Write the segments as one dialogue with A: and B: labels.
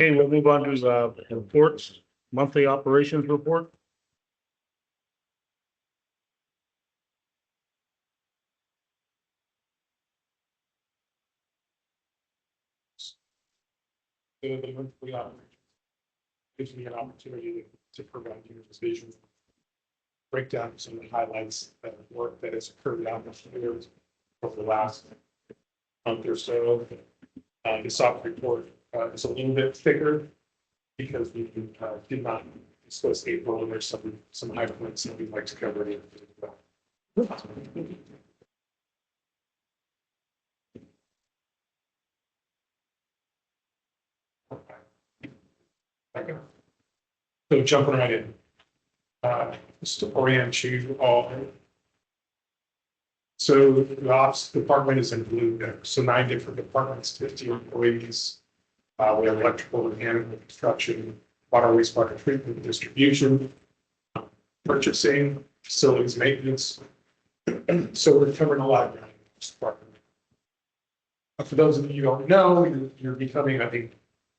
A: Okay, we'll move on to reports, monthly operations report.
B: The monthly operation gives me an opportunity to provide you with this visual breakdown of some of the highlights of work that has occurred out here over the last month or so. The soft report is a little bit thicker because we did not discuss April, and there's some high points that we'd like to cover. Okay. So jumping right in, just to orient you all. So the ops department is in blue there. So 9 different departments, 50 employees. We have electrical, mechanical, construction, water, wastewater treatment, distribution, purchasing, facilities maintenance. So we're covering a lot of ground in this department. For those of you who don't know, you're becoming, I think,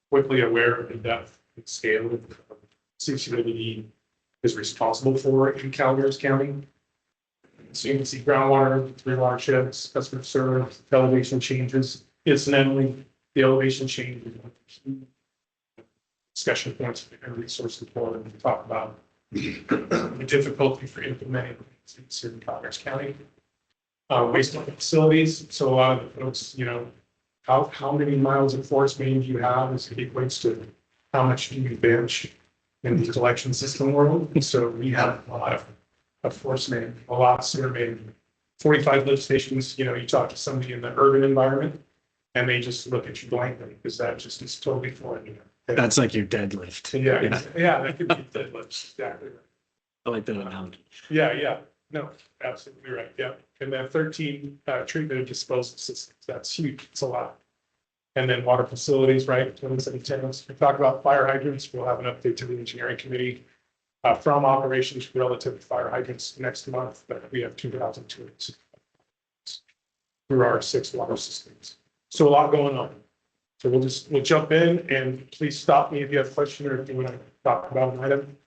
B: quickly aware of the depth and scale of CCWD is responsible for in Calaveras County. So you can see groundwater, 3 watersheds, customer service, elevation changes. Incidentally, the elevation change is one of the key discussion points and resource report to talk about the difficulty for implementing things in Calaveras County. Wastewater facilities. So a lot of the folks, how many miles of force main do you have is equates to how much do you bench in the collection system world. So we have a lot of force main, a lot of sewer main, 45 lift stations. You talk to somebody in the urban environment and they just look at you blankly because that just is totally foreign.
C: That's like your deadlift.
B: Yeah, that could be deadlifts, exactly right.
C: I like that analogy.
B: Yeah, no, absolutely right, yeah. And then 13 treatment and disposal systems, that's huge, it's a lot. And then water facilities, right, 27 tenants. We talk about fire hydrants, we'll have an update to the engineering committee from operations relative to fire hydrants next month, but we have 2,200 through our 6 water systems. So a lot going on. So we'll jump in and please stop me if you have a question or if you want to talk about an item.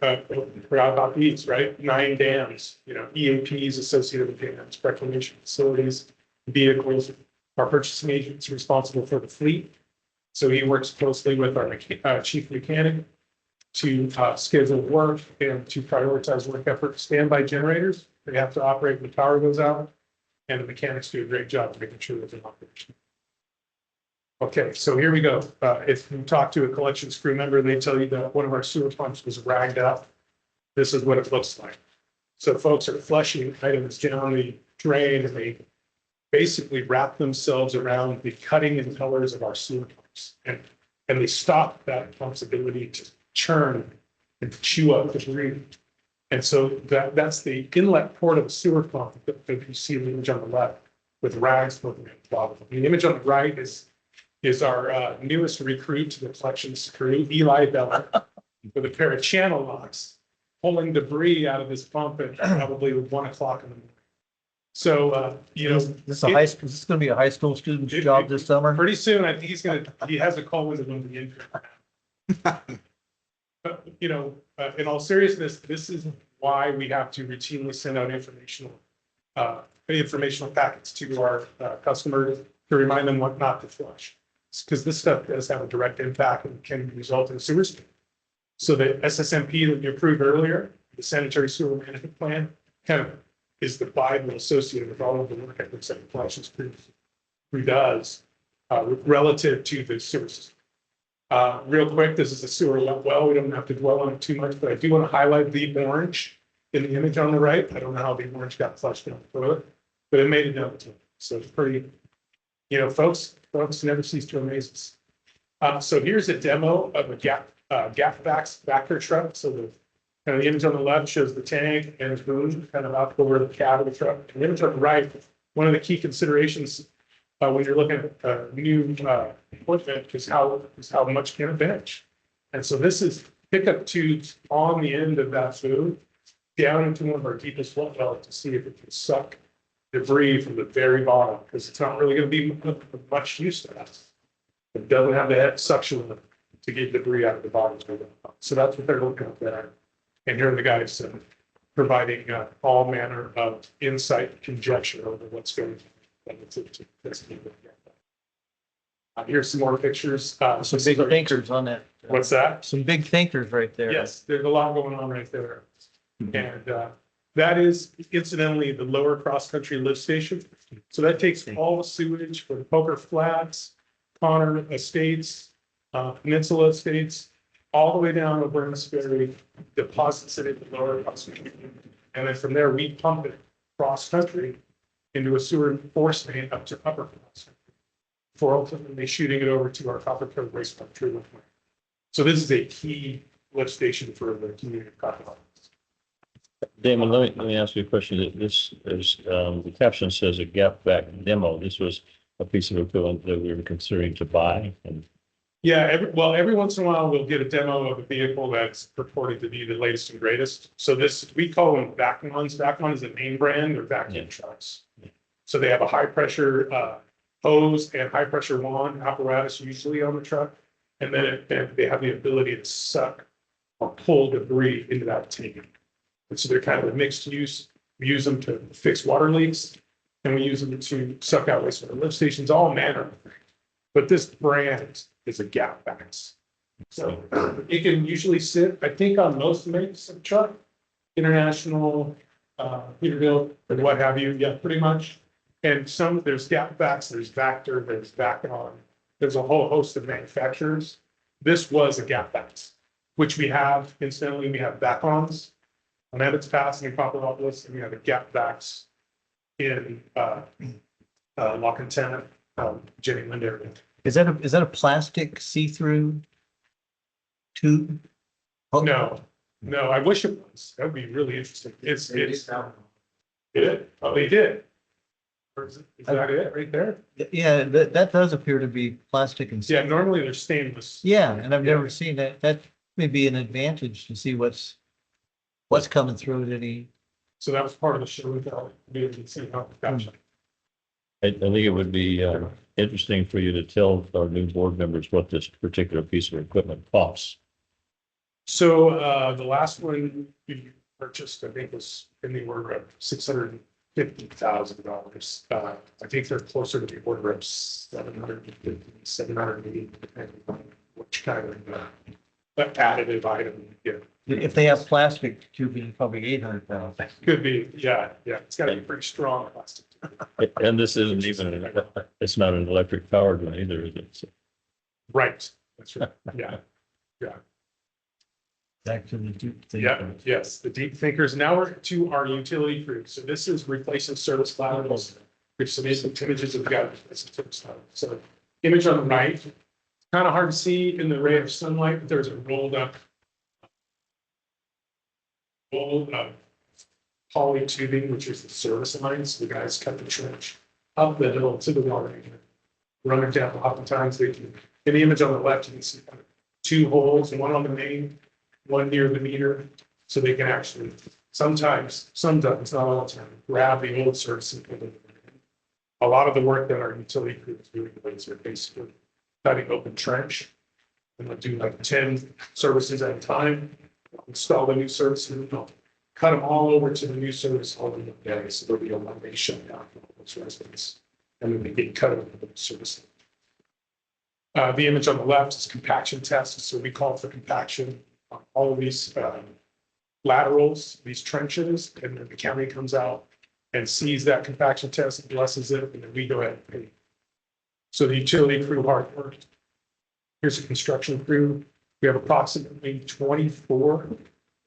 B: Forgot about these, right? 9 dams, EAPs associated with dams, reclamation facilities, vehicles. Our purchasing agent is responsible for the fleet. So he works closely with our chief mechanic to schedule work and to prioritize work effort. Standby generators, they have to operate when the power goes out, and the mechanics do a great job of making sure they're in operation. Okay, so here we go. If you talk to a collections crew member, they tell you that one of our sewer pumps was ragged up. This is what it looks like. So folks are flushing items down the drain and they basically wrap themselves around the cutting and colors of our sewer pumps. And they stop that pump's ability to churn and chew up debris. And so that's the inlet port of a sewer pump that you see the image on the left with rags floating at the bottom. The image on the right is our newest recruit to the collections crew, Eli Bella, with a pair of channel locks, pulling debris out of this pump at probably 1 o'clock in the morning. So,
D: This is is this going to be a high school student's job this summer?
B: Pretty soon, I think he has a call with it when we intern. In all seriousness, this is why we have to routinely send out informational packets to our customers to remind them what not to flush. Because this stuff does have a direct impact and can result in sewer spills. So the SSMP that you approved earlier, the sanitary sewer management plan, kind of is the Bible associated with all of the work that the collections crew does relative to the sewer system. Real quick, this is a sewer well. We don't have to dwell on it too much, but I do want to highlight the orange in the image on the right. I don't know how the orange got flushed down the toilet, but it made it down the toilet. So it's pretty, folks never cease to amaze us. So here's a demo of a gap backer truck. So the image on the left shows the tank and its boom kind of out over the cab of the truck. And the image on the right, one of the key considerations when you're looking at new equipment is how much can it bench. And so this is pickup tubes on the end of that boom down into one of our deepest flood wells to see if it can suck debris from the very bottom, because it's not really going to be much use to us. It doesn't have the head suction to get debris out of the bottom. So that's what they're looking at there. And here are the guys providing all manner of insight, conjecture over what's going on. Here's some more pictures.
D: Some big thinkers on that.
B: What's that?
D: Some big thinkers right there.
B: Yes, there's a lot going on right there. And that is incidentally the lower cross-country lift station. So that takes all the sewage from Poker Flats, Connor Estates, Peninsula Estates, all the way down to Burns Ferry, deposits it in the lower cross-country. And then from there, we pump it cross-country into a sewer force main up to upper cross-country before ultimately shooting it over to our Copper Cove wastewater treatment plant. So this is a key lift station for the community of Copper Cove.
E: Damon, let me ask you a question. This is, the caption says a gap back demo. This was a piece of equipment that we were considering to buy and.
B: Yeah, every once in a while, we'll get a demo of a vehicle that's purported to be the latest and greatest. So this, we call them Vacmons. Vacmon is the main brand, they're vacuum trucks. So they have a high pressure hose and high pressure wand apparatus usually on the truck. And then they have the ability to suck or pull debris into that tank. And so they're kind of a mixed use. We use them to fix water leaks and we use them to suck out wastewater lift stations, all manner of things. But this brand is a gap backs. So it can usually sit, I think, on most makes of truck, International, Peterbilt, and what have you. Yeah, pretty much. And there's gap backs, there's Vactor, there's Vacon, there's a whole host of manufacturers. This was a gap backs, which we have, incidentally, we have Vacons on Ebbets Pass and in Paparopolis, and we have a gap backs in La Quintana, Jenny Lind area.
D: Is that a plastic see-through tube?
B: No, I wish it was. That would be really interesting. It's, oh, they did. Or is that it right there?
D: Yeah, that does appear to be plastic and.
B: Yeah, normally they're stainless.
D: Yeah, and I've never seen that. That may be an advantage to see what's coming through at any.
B: So that was part of the show. We thought maybe we could see how it got.
E: I think it would be interesting for you to tell our new board members what this particular piece of equipment costs.
B: So the last one we purchased, I think, was in the order of $650,000. I think they're closer to the order of 750, 780, depending on which kind of additive item you get.
D: If they have plastic tubing, probably 800,000.
B: Could be, yeah. It's got to be pretty strong plastic.
E: And this isn't even, it's not an electric powered one either, is it?
B: Right. That's right. Yeah.
D: Back to the deep thing.
B: Yeah. Yes. The deep thinkers. Now we're to our utility crew. So this is replacing service laterals. There's some images of the guy. So image on the right, kind of hard to see in the ray of sunlight, but there's a rolled up poly tubing, which is the service lines. The guys cut the trench up the hill to the water main, run it down. Oftentimes they can, in the image on the left, you can see kind of two holes, one on the main, one near the meter. So they can actually sometimes, not all the time, grab the old service and put it in. A lot of the work that our utility crew is doing is they're basically cutting open trench. And they'll do like 10 services at a time, install the new service, and they'll cut them all over to the new service all in the day. So there'll be a one-day shutdown for all those residents. And then they get cut over to the service. The image on the left is compaction tests. So we call for compaction on all of these laterals, these trenches, and then the county comes out and sees that compaction test and blesses it, and then we go ahead and pay. So the utility crew hard work. Here's a construction crew. We have approximately 24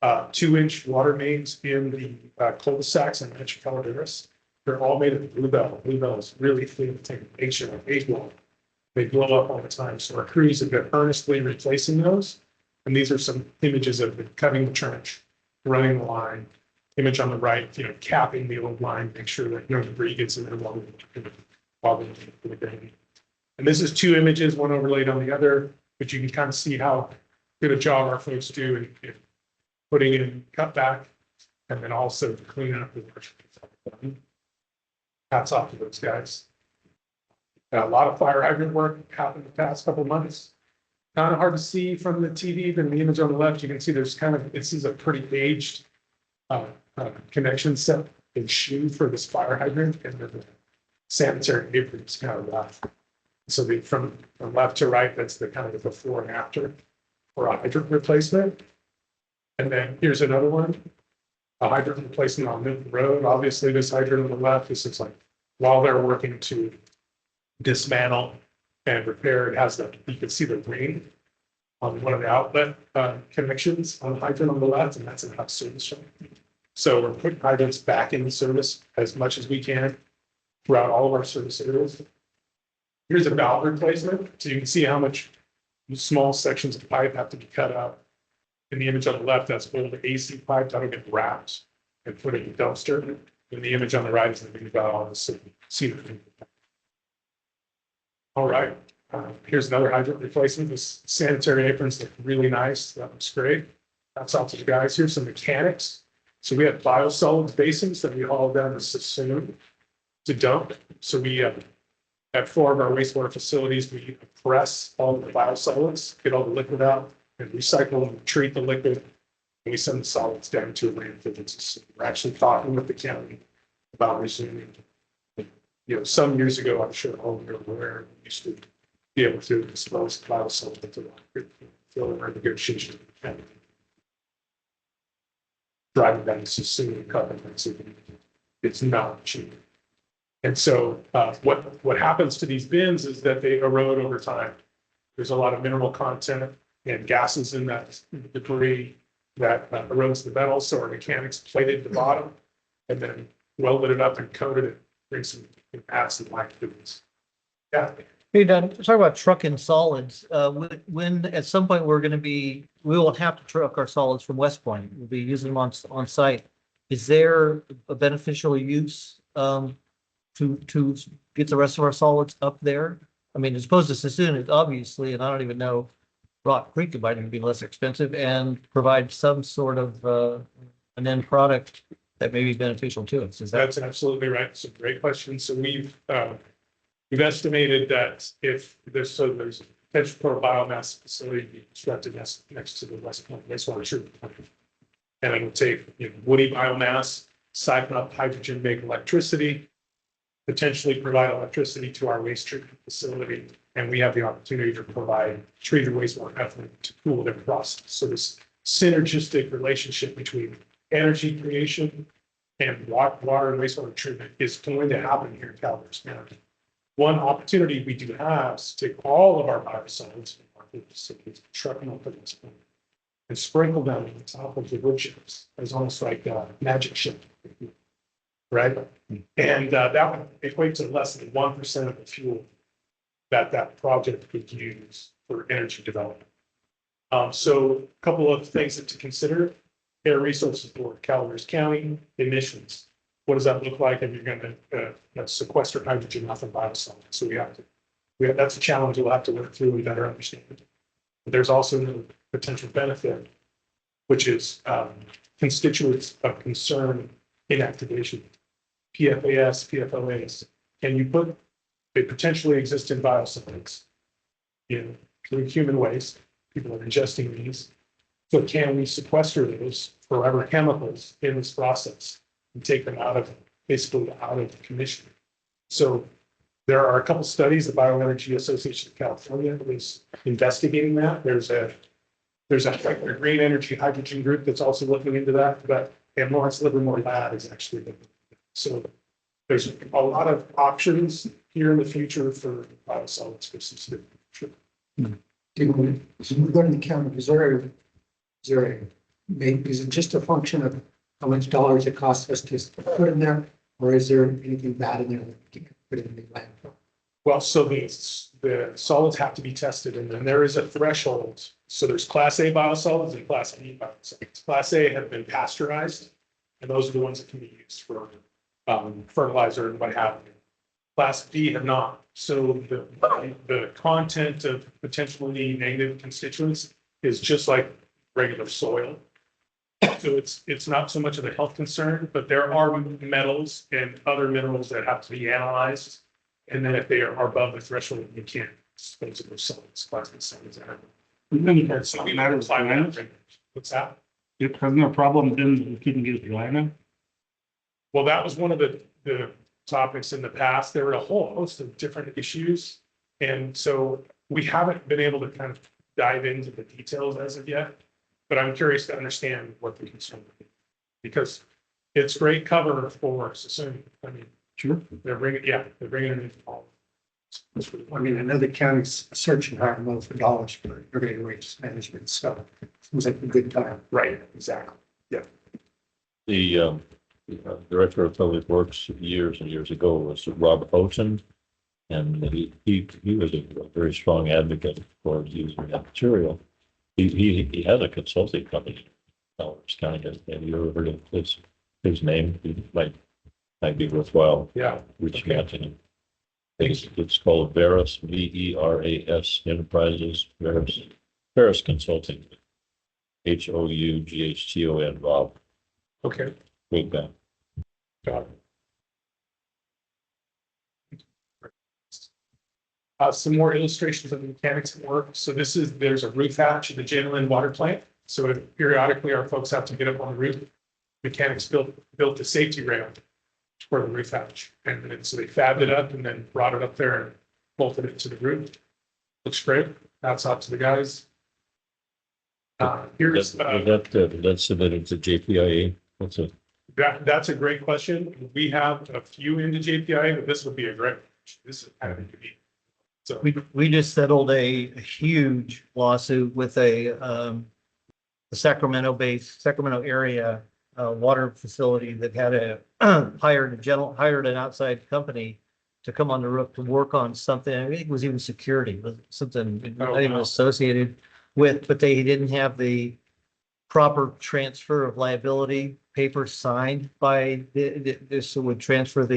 B: 2-inch water mains in the cul-de-sacs and Rancho Calaveras. They're all made of Bluebell. Bluebell is really thin, take a picture of baseball. They blow up all the time. So our crews have been earnestly replacing those. And these are some images of cutting the trench, running the line. Image on the right, capping the old line, make sure that no debris gets in there while they're doing. And this is two images, one overlaid on the other, but you can kind of see how good a job our folks do in putting in cutback and then also cleaning up the. Hats off to those guys. A lot of fire hydrant work happened the past couple of months. Kind of hard to see from the TV, but in the image on the left, you can see there's kind of, this is a pretty aged connection set and shoe for this fire hydrant, and then the sanitary apron is kind of rough. So from left to right, that's the kind of the before and after for a hydrant replacement. And then here's another one, a hydrant replacement on Newton Road. Obviously, this hydrant on the left, this is like while they're working to dismantle and repair, it has that, you can see the ring on one of the outlet connections on the hydrant on the left, and that's an out service. So we're putting hydrants back into service as much as we can throughout all of our service areas. Here's a valve replacement, so you can see how much small sections of pipe have to be cut out. In the image on the left, that's old AC pipe that'll get wrapped and put in a dumpster. And the image on the right is the new valve on the cedar. All right, here's another hydrant replacement. This sanitary aprons look really nice. That looks great. That's out to the guys. Here's some mechanics. So we have biosolids basins that we haul down to Sassoon to dump. So we at 4 of our wastewater facilities, we press all the biosolids, get all the liquid out, and recycle and treat the liquid. And we send the solids down to a landfill. We're actually talking with the county about resuming. Some years ago, I'm sure all of you are aware, we used to be able to dispose of biosolids into the landfill. We're in negotiation. Driving down to Sassoon and cutting it's not cheap. And so what happens to these bins is that they erode over time. There's a lot of mineral content and gases in that debris that erodes the metal. So our mechanics plated the bottom and then welded it up and coated it, bring some acid like goodness. Yeah.
D: Hey, Don, talk about trucking solids. When at some point we won't have to truck our solids from West Point. We'll be using them on site. Is there a beneficial use to get the rest of our solids up there? I mean, as opposed to Sassoon, it's obviously, and I don't even know, Rock Creek it might even be less expensive and provide some sort of an end product that may be beneficial to us. Is that?
B: That's absolutely right. It's a great question. So we've estimated that if there's potential for a biomass facility to be constructed next to the West Point wastewater treatment plant. And it will take woody biomass, siphon up hydrogen, make electricity, potentially provide electricity to our waste treatment facility. And we have the opportunity to provide treated wastewater effluent to cool their process. So this synergistic relationship between energy creation and water and wastewater treatment is going to happen here in Calaveras County. One opportunity we do have is to take all of our biosolids truck them up to this point and sprinkle them on top of the wood chips. It's almost like a magic ship, right? And that would equate to less than 1% of the fuel that project could use for energy development. So a couple of things to consider: Air Resources Board, Calaveras County, emissions. What does that look like if you're going to sequester hydrogen off of biosolids? So that's a challenge we'll have to work through and better understand. But there's also the potential benefit, which is constituents of concern inactivation, PFAS, PFOAs. Can you put a potentially existing biosolids through human waste? People are ingesting these. So can we sequester those forever chemicals in this process and take them basically out of the commission? So there are a couple studies. The Bioenergy Association of California is investigating that. There's a green energy hydrogen group that's also looking into that, but Lawrence Livermore Lab is actually looking. So there's a lot of options here in the future for biosolids for system. Sure.
F: So regarding the county, is it just a function of how much dollars it costs us to put in there, or is there anything bad in there that we can put in the landfill?
B: Well, so the solids have to be tested, and then there is a threshold. So there's Class A biosolids and Class B biosolids. Class A have been pasteurized, and those are the ones that can be used for fertilizer and what have you. Class B have not. So the content of potentially negative constituents is just like regular soil. So it's not so much of a health concern, but there are metals and other minerals that have to be analyzed And then if they are above the threshold, you can't dispose of those solids, plastic solids.
A: Doesn't
B: So we
A: it
B: might
A: matter
B: apply
A: with
B: that.
A: dryness?
B: What's that?
A: It hasn't a problem then if you can get dry now?
B: Well, that was one of the topics in the past. There were a whole host of different issues. And so we haven't been able to kind of dive into the details as of yet. But I'm curious to understand what the concern would be. Because it's great cover for Suisun. I mean,
A: Sure.
B: they're bringing it in. All.
F: I mean, I know the county's searching hard and low for dollars for irrigated waste management, so seems like a good time.
B: Right, exactly.
E: The Director of Public Works years and years ago was Rob Houghton. And he was a very strong advocate for using that material. He has a consulting company. It's kind of, have you ever heard of his name? It might be worthwhile
B: Yeah.
E: reaching out to him. It's called Veras, Veras Enterprises, Veras Consulting. Houghton, Rob.
B: Okay.
E: Great guy.
B: Got it. Some more illustrations of the mechanics at work. So there's a roof hatch at the Jalen water plant. So periodically our folks have to get up on the roof. Mechanics built a safety rail for the roof hatch. And then so they fabbed it up and then brought it up there and bolted it to the roof. Looks great. That's out to the guys. Here's,
E: That's submitted to JPIA.
B: that's a great question. We have a few into JPI, but this would be a great, this is kind of unique. So,
D: We just settled a huge lawsuit with a Sacramento area water facility that had hired an outside company to come on the roof to work on something. I think it was even security, was something not even
B: wow.
D: associated with, but they didn't have the proper transfer of liability papers signed by this would transfer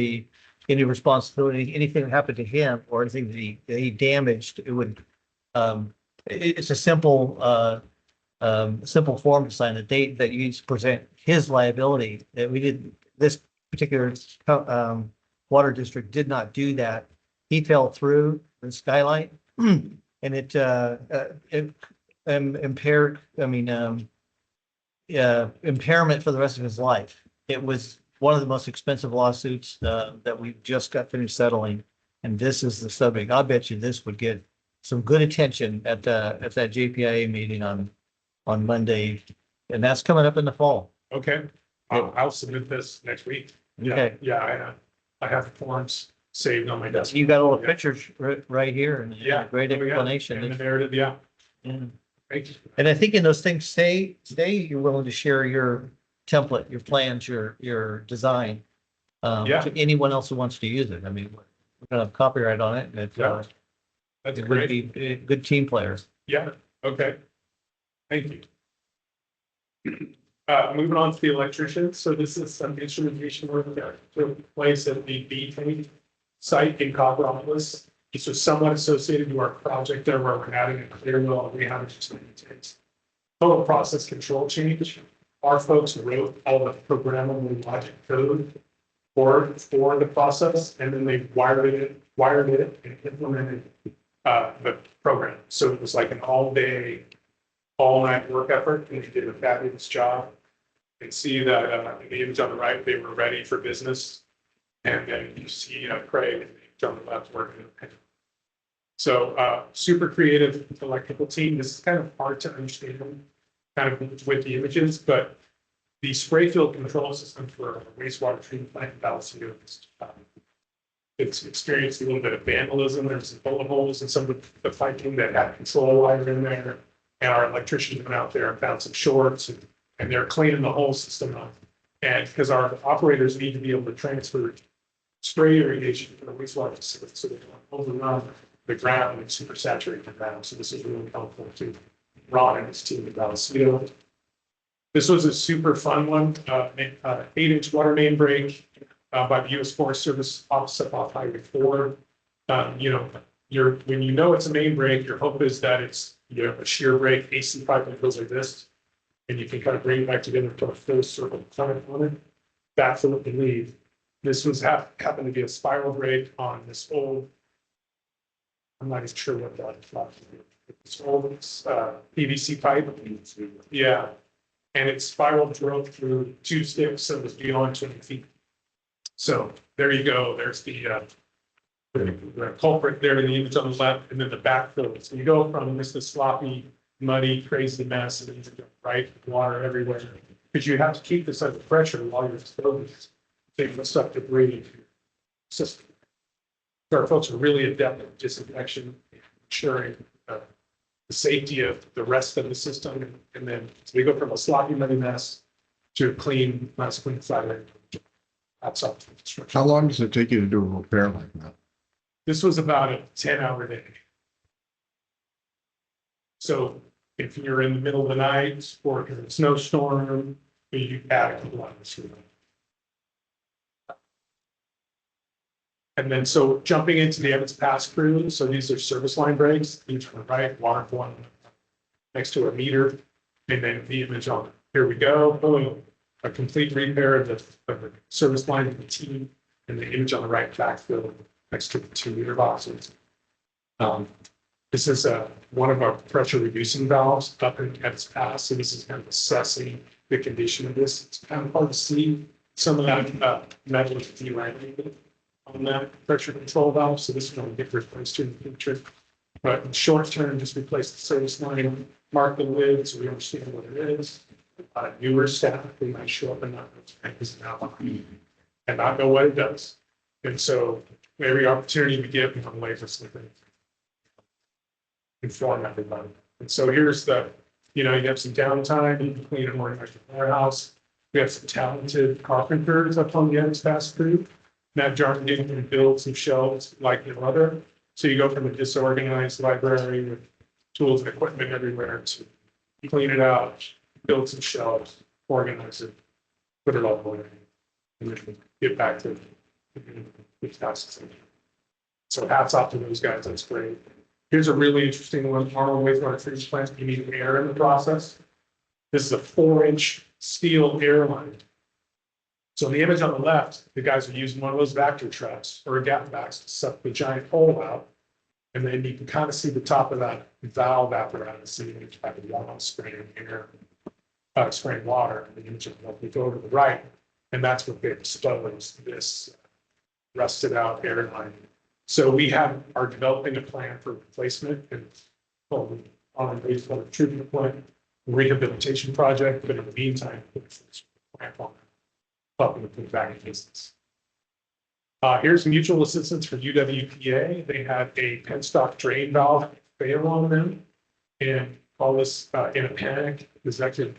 D: any responsibility, anything that happened to him or anything that he damaged, it would, it's a simple form to sign, the date that you need to present his liability. That we did, this particular, water district did not do that. He fell through the skylight and it impaired, impairment for the rest of his life. It was one of the most expensive lawsuits that we just got finished settling. And this is the subject. I'll bet you this would get some good attention at that JPIA meeting on Monday. And that's coming up in the fall.
B: Okay, I'll submit this next week.
D: Okay.
B: Yeah, I have the forms saved on my desk.
D: You got all the pictures right here and
B: Yeah.
D: a great
B: Oh, yeah. And the
D: explanation.
B: narrative, yeah.
D: Yeah.
B: Thank you.
D: And I think in those things, say you're willing to share your template, your plans, your design.
B: Yeah.
D: To anyone else who wants to use it. I mean, we're gonna have copyright on it. And
B: Yeah. That's
D: it would
B: great.
D: be a good team players.
B: Yeah, okay. Thank you. Moving on to the electrician. So this is some instrumentation work that took place at the B tank site in Copperopolis. This was somewhat associated to our project there where we're adding a clear well and rehabbing tanks. Total process control change. Our folks wrote all the programmable logic code for the process, and then they wired it and implemented the program. So it was like an all-day, all-night work effort, and they did a fabulous job. You can see that in the image on the right, they were ready for business. And then you see Craig and on the left working. So super creative electrical team. This is kind of hard to understand kind of with the images, but the spray field control system for a wastewater treatment plant in Vallecito, it's experienced a little bit of vandalism. There's some bullet holes in some of the piping that had control wire in there. And our electricians went out there and found some shorts and they're cleaning the whole system up. And because our operators need to be able to transfer spray irrigation for the wastewater facility so they don't overrun the ground and super saturate the ground. So this is really helpful to Ron and his team at Vallecito. This was a super fun one, 8-inch water main break by the U.S. Forest Service opposite off Highway 4. When you know it's a main break, your hope is that it's a shear break, AC pipe that goes like this, and you can kind of bring it back together to a full circle current on it. That's what we need. This was happened to be a spiral break on this old. I'm not even sure what that was. It's old PVC pipe. Yeah. And it spiraled, drove through two sticks that was beyond 20 feet. So there you go. There's the culprit there in the image on the left, and then the backfill. So you go from this sloppy, muddy, crazy mess, and then right, water everywhere. Because you have to keep this under pressure while you're exposing it. Take the stuff debris into your system. So our folks are really adept at disinfection, ensuring the safety of the rest of the system. And then so we go from a sloppy, muddy mess to a clean, nice, clean side. That's all.
G: How long does it take you to do a repair like that?
B: This was about a 10-hour day. So if you're in the middle of the night or if it's a snowstorm, you add a couple hours to it. And then, so jumping into the Evans Pass crew, so these are service line breaks, each one right, water one next to a meter, and then the image on it. Here we go, boom, a complete repair of the service line of the team, and the image on the right backfill next to the 2-meter boxes. This is one of our pressure reducing valves up in Evans Pass, so this is kind of assessing the condition of this. It's kind of hard to see some of that metal is delaminated on that pressure control valve, so this is going to get replaced in the future. But in short term, just replace the service line, mark the lid so we understand what it is. Newer staff, they might show up and not know and not know what it does. And so every opportunity we get, we have a way for something. Inform everybody. And so here's the, you have some downtime, you can clean and organize your warehouse. We have some talented carpenters up on the Evans Pass crew. Matt Jarman can build some shelves like no other. So you go from a disorganized library with tools and equipment everywhere to clean it out, build some shelves, organize it, put it all away, and then get back to the tasks. So hats off to those guys. That's great. Here's a really interesting one. Arnold wastewater treatment plant. You need air in the process. This is a 4-inch steel air line. So in the image on the left, the guys are using one of those Vactor traps or gap backs to suck the giant hole out. And then you can kind of see the top of that valve apparatus, so you can have a wall spraying air, spraying water. And the image on the left, you go to the right, and that's what they exposed this rusted out air line. So we are developing a plan for replacement and on a wastewater treatment plant rehabilitation project. But in the meantime, plan on helping to put back in business. Here's mutual assistance for UWPA. They had a penstock drain valve fail on them, and all this in a panic. This actually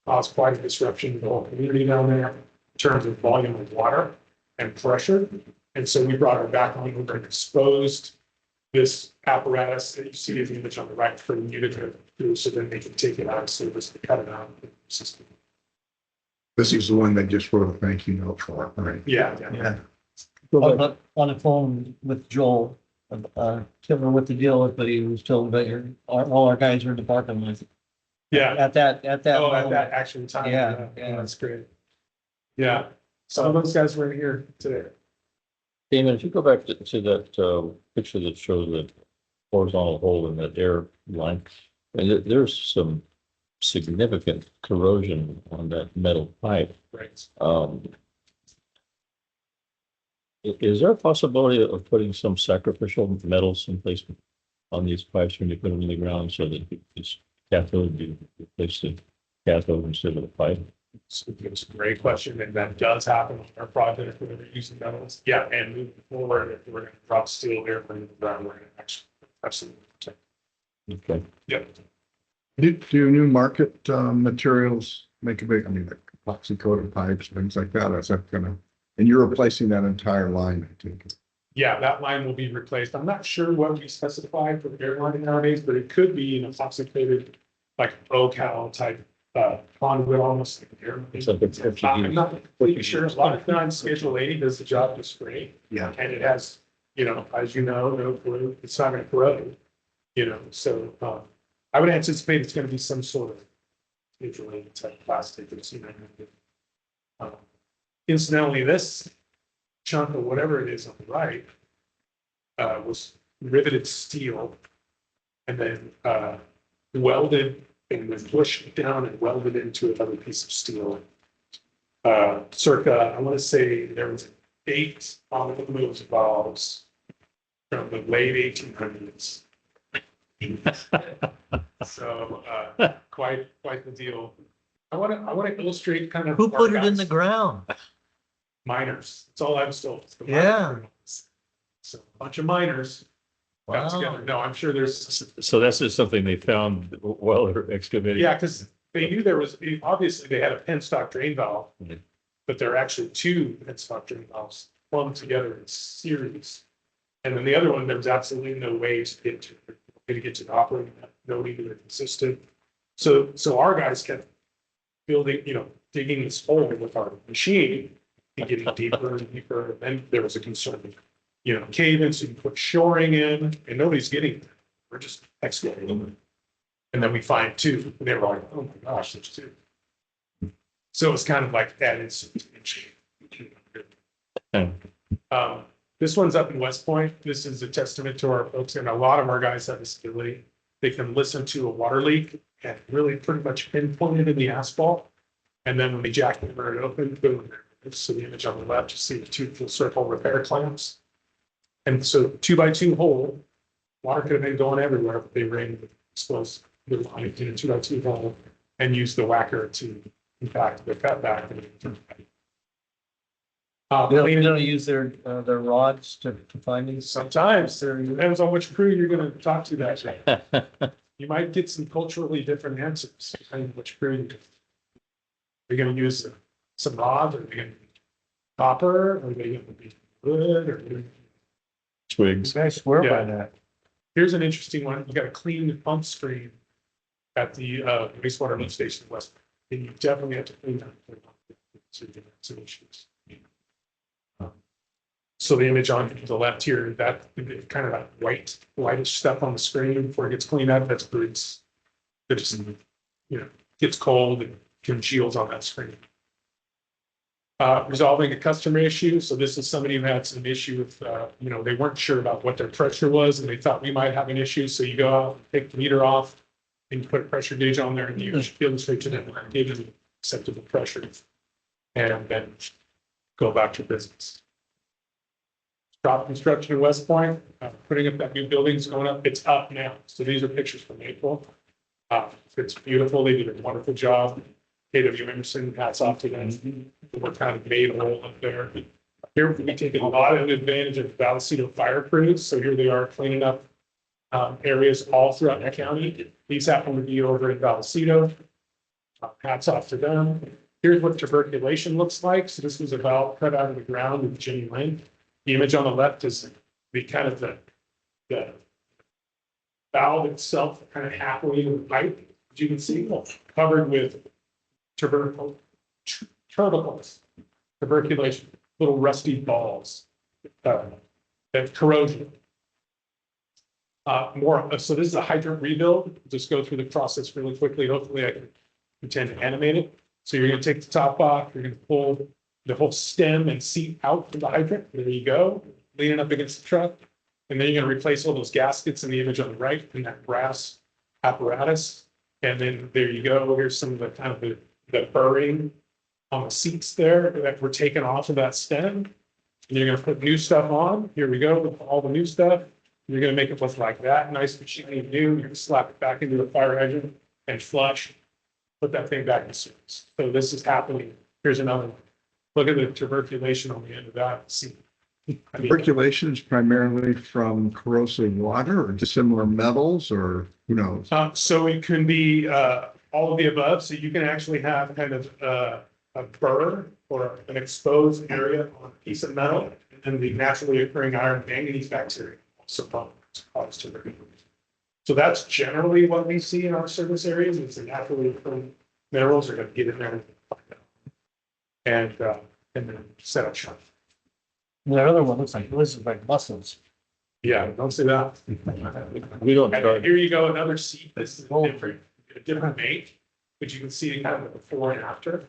B: caused quite a disruption to the whole community down there in terms of volume of water and pressure. And so we brought her back on over and exposed this apparatus that you see in the image on the right for the unit to do, so then they can take it out of service to cut it out of the system.
G: This is the one they just wrote a thank you note for, right?
B: Yeah.
D: On the phone with Joel, can't remember what the deal was, but he was told that all our guys are in the parking lot.
B: Yeah.
D: At that
B: At
D: moment.
B: that action time.
D: Yeah.
B: That's great. Yeah. Some of those guys were in here today.
E: Damon, if you go back to that picture that shows the horizontal hole in that air line, and there's some significant corrosion on that metal pipe.
B: Right.
E: Is there a possibility of putting some sacrificial metals in place on these pipes when you put them in the ground so that this cathode you replace the cathode instead of the pipe?
B: It's a great question, and that does happen on our project if we're using metals. Yeah, and moving forward, if we're going to drop steel here from the ground, we're going to actually absolutely protect.
E: Okay.
B: Yep.
G: Do new market materials make a big, like epoxy coated pipes, things like that? Or is that gonna, and you're replacing that entire line, I think?
B: Yeah, that line will be replaced. I'm not sure what we specified for airline nowadays, but it could be an epoxy-coated, like Ocal type conduit, almost like an airline.
E: It's like a 50
B: I'm not completely sure. A lot of times Schedule 80 does the job just great.
G: Yeah.
B: And it has, as no glue, it's not going to corrode, so I would anticipate it's going to be some sort of insulated type plastic that's, incidentally, this chunk of whatever it is on the right was riveted steel and then welded and then pushed down and welded into another piece of steel. Circa, I want to say there was 8 automotive valves from the late 1800s. So quite the deal. I want to illustrate kind of
D: Who put
B: our
D: it in the
B: guys.
D: ground?
B: Miners. It's all I'm still. it's the
D: Yeah.
B: miners. So a bunch of miners got
D: Wow.
B: together. No, I'm sure there's,
E: So that's just something they found while they're excavating.
B: yeah, because they knew there was, obviously they had a penstock drain valve,
E: Mhm.
B: but there are actually 2 penstock drain valves plumbed together in series. And then the other one, there was absolutely no way to get to the operating, no need to consistent. So our guys kept building, digging this hole with our machine and getting deeper and deeper. And then there was a concern of, cave-in, so you put shoring in and nobody's getting it. We're just excavating. And then we find 2 and they were like, oh my gosh, there's 2. So it's kind of like that is. This one's up in West Point. This is a testament to our folks, and a lot of our guys have this ability. They can listen to a water leak and really pretty much pinpoint it in the asphalt. And then when they jackhammer it open, boom. So the image on the left, you see the 2 full circle repair clamps. And so 2x2 hole, water could have been going everywhere, but they ran exposed the line in a 2x2 hole and used the whacker to, in fact, the cut back.
D: They
B: Cleaning-
D: don't use their rods to find these.
B: Sometimes, depends on which crew you're gonna talk to that day. You might get some culturally different answers, depending on which crew you're gonna use some rod, or are they gonna be copper, or are they gonna be wood, or.
E: Twigs.
D: I swear
B: by
D: that.
B: Here's an interesting one. You got a clean pump screen at the wastewater lift station in West, and you definitely have to clean that. So you get some issues. So the image on the left here, that kind of that whitish stuff on the screen before it gets cleaned up, that's grease. That just, gets cold and congeals on that screen. Resolving a customer issue. So this is somebody who had some issue with, they weren't sure about what their pressure was and they thought we might have an issue. So you go out, take the meter off and you put a pressure gauge on there and you illustrate to them, give them acceptable pressure and then go about your business. Stop construction in West Point, putting up that new building's going up. It's up now. So these are pictures from April. It's beautiful. They did a wonderful job. KW Emerson, hats off to them. We're kind of made whole up there. Here we take a lot of advantage of Vallecito fire crews. So here they are cleaning up areas all throughout the county. These happen to be over in Vallecito. Hats off to them. Here's what tuberculation looks like. So this was a valve cut out of the ground with Jenny Lynn. The image on the left is the kind of the valve itself, kind of halfway in the pipe, as you can see, covered with tubercles, tuberculation, little rusty balls, that corrosion. So this is a hydrant rebuild. Just go through the process really quickly. Hopefully I can pretend to animate it. So you're going to take the top off, you're going to pull the whole stem and seat out from the hydrant. There you go, leaning up against the truck. And then you're going to replace all those gaskets in the image on the right in that brass apparatus. And then there you go. Here's some of the kind of the burring on the seats there that were taken off of that stem. And you're going to put new stuff on. Here we go with all the new stuff. You're going to make it look like that, nice and shiny new. You're going to slap it back into the fire hydrant and flush. Put that thing back in service. So this is happening. Here's another one. Look at the tuberculation on the end of that. See,
G: Tuberculation is primarily from corrosive water or dissimilar metals, or who knows?
B: so it can be all of the above. So you can actually have kind of a burr or an exposed area on a piece of metal, and the naturally occurring iron manganese bacteria also cause tuberculation. So that's generally what we see in our service areas. It's the naturally occurring minerals are going to get in there and find out. And then set up shop.
D: The other one looks like lizard like mussels.
B: Yeah, don't say that.
E: We don't
B: And
E: charge,
B: here you go, another seat. This is a different make, but you can see kind of the before and after.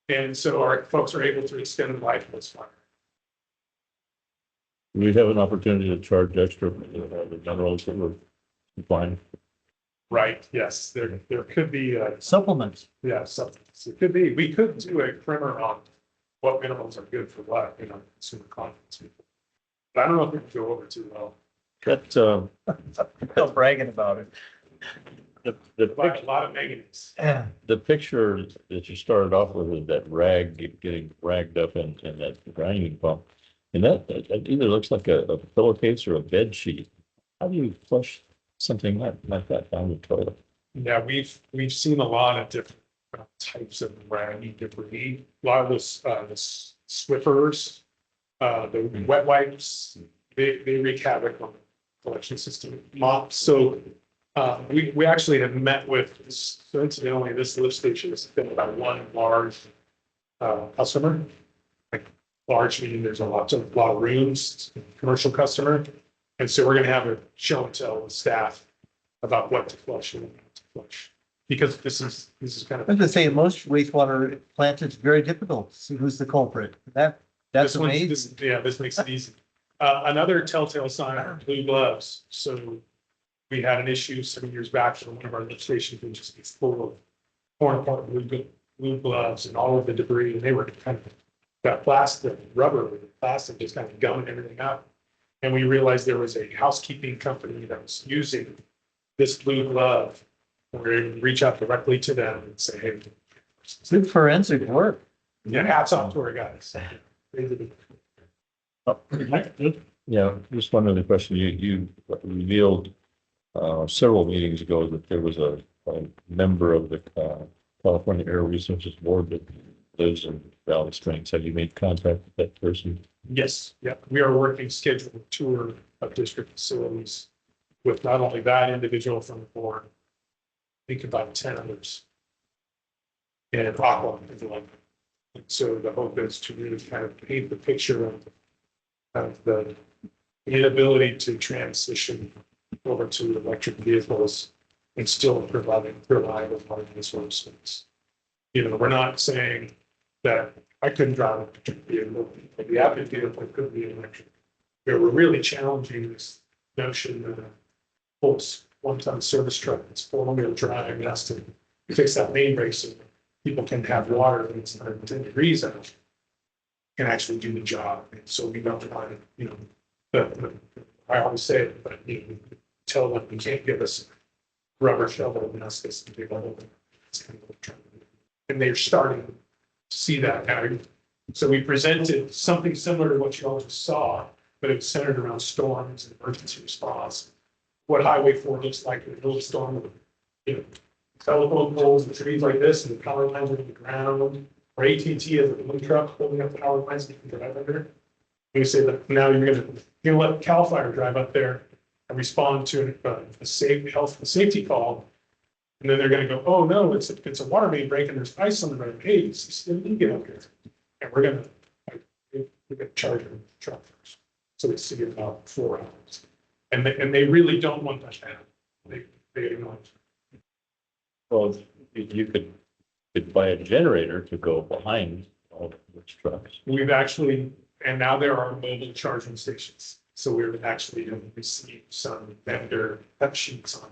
B: And so our folks are able to extend the life of this fire.
E: we have an opportunity to charge extra for the minerals that we're supplying.
B: Right, yes, there could be,
D: Supplements.
B: yeah, something, it could be, we could do a primer on what minerals are good for what, consumer confidence. But I don't know if we can go over too well.
E: That,
D: Still bragging about it.
E: the
B: But a lot of manganese.
D: Yeah.
E: the picture that you started off with, is that rag getting ragged up in that grinding pump. And that either looks like a pillowcase or a bed sheet. How do you flush something like that down the toilet?
B: Yeah, we've seen a lot of different types of raggy debris. A lot of this, the Swiffers, the wet wipes, they wreak havoc on the collection system. Mops, so we actually have met with, so incidentally, this lift station has been about one large customer. Like large meaning there's a lot of rooms, commercial customer. And so we're gonna have a show and tell with staff about what to flush and what not to flush. Because this is kind
D: I was
B: of,
D: gonna say, most wastewater plants, it's very difficult to see who's the culprit. That's
B: this one's,
D: amazing.
B: this makes it easy. Another telltale sign are blue gloves. So we had an issue some years back when one of our lift stations would just be full of torn apart blue gloves and all of the debris, and they were kind of that plastic, rubber, plastic just kind of gumming everything up. And we realized there was a housekeeping company that was using this blue glove. And we're able to reach out directly to them and say, hey,
D: Good forensic work.
B: yeah, hats off to our guys. They did it.
E: Yeah, just one other question. You revealed several meetings ago that there was a member of the California Air Resources Board that lives in Valley Springs. Have you made contact with that person?
B: Yes, yeah, we are working scheduled tour of district facilities with not only that individual from the board, I think about 10 others. And Aqua, if you like. And so the hope is to really kind of paint the picture of the inability to transition over to electric vehicles and still provide reliable water resources. We're not saying that I couldn't drive an electric vehicle, but the average vehicle could be electric. We're really challenging this notion that a full one-ton service truck that's four-wheel drive has to fix that main brake so people can have water when it's 110 degrees out, can actually do the job. And so we don't want to, I always say it, but tell them you can't give us rubber shovel and ask us to do all of it. It's kind of what we're trying to do. And they're starting to see that now. So we presented something similar to what you all just saw, but it was centered around storms and emergency response. What Highway 4 looks like in the middle of a storm, telephone poles and trees like this, and the power lines are in the ground. Or AT&T has a balloon truck holding up the power lines that you can drive under. And we say that now you're going to let CAL FIRE drive up there and respond to a safety call. And then they're going to go, oh no, it's a water main break and there's ice on the road. Hey, you get up here, and we're going to charge them the truck first. So they see it about 4 hours, and they really don't want that to happen. They acknowledge.
E: Well, you could buy a generator to go behind all the trucks.
B: We've actually, and now there are mobile charging stations. So we're actually have received some vendor cut sheets on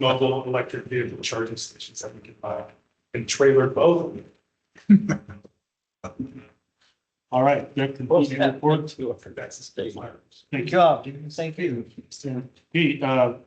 B: mobile electric vehicle charging stations that we can buy and trailer both of them.
A: All right, that concludes the report.
B: That's the state.
D: Good job. Thank you.
A: Hey,